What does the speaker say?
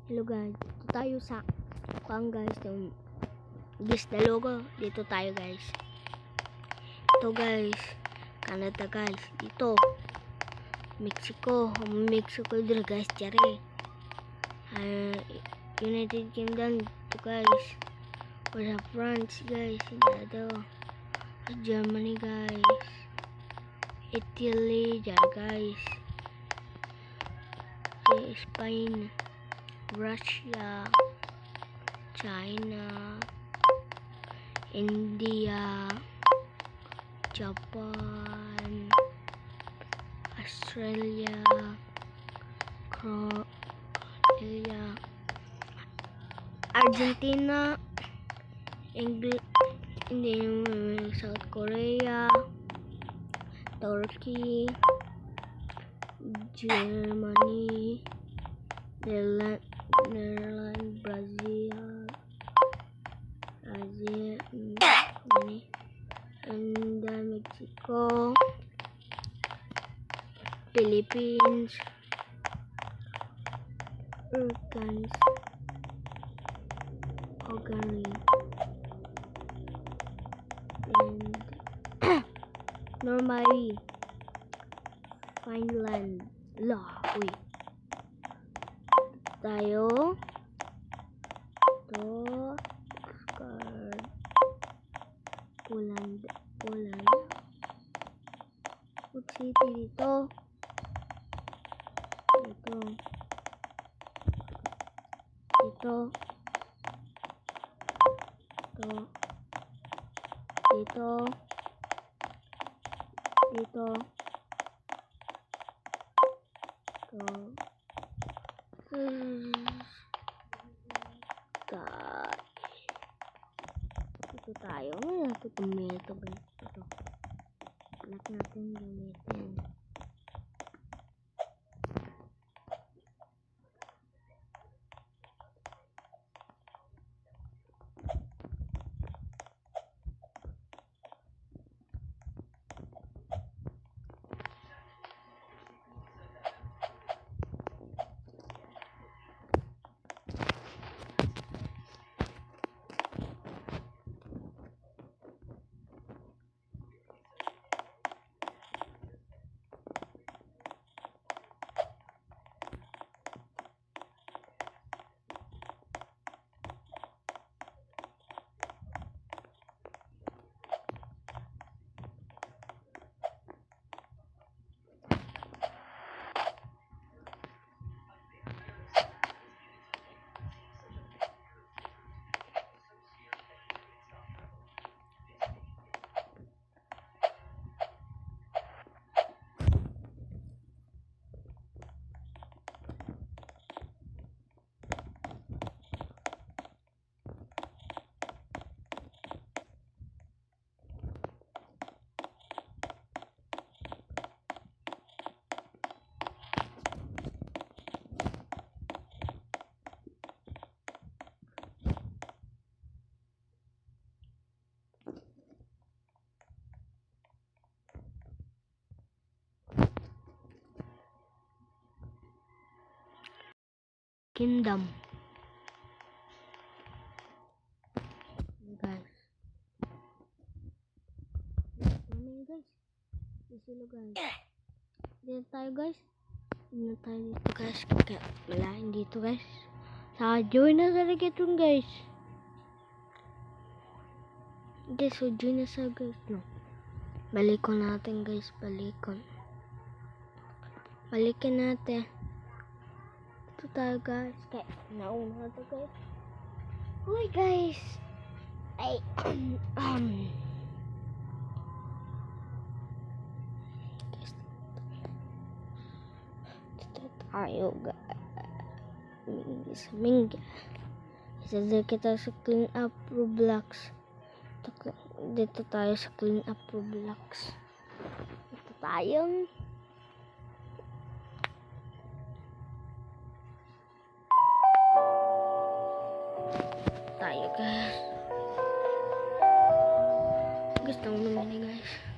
Hello guys, dito tayo sa guys, yung gis na logo. Dito tayo guys. Ito guys, Canada guys. Dito Mexico dito guys, Jare. United Kingdom dito guys. Wala France guys, dito. Germany guys. Italy dyan guys. Spain, Russia, China, India, Japan, Australia, Korea, Argentina, South Korea, Turkey, Germany, Netherlands, Brazil, and Mexico, Philippines, Hungary, and Norway, Finland, tayo to Poland, Food City dito, dito tayo. Ito tomato guys. Ito. Anak natin gamitin. Kingdom. Guys. Silo guys. Dito tayo guys. Dito tayo dito guys. Kaya malaking dito guys. Sa join na talaga ito guys. Guys, so join na sa guys. No. Balikon natin guys. Balikin natin. Ito tayo guys. Kaya nauna ito guys. Uy guys. Ay tayo Mingga. Isa kita sa clean up Roblox. Dito tayo sa clean up Roblox. Ito tayo guys. Gusto mo naman guys.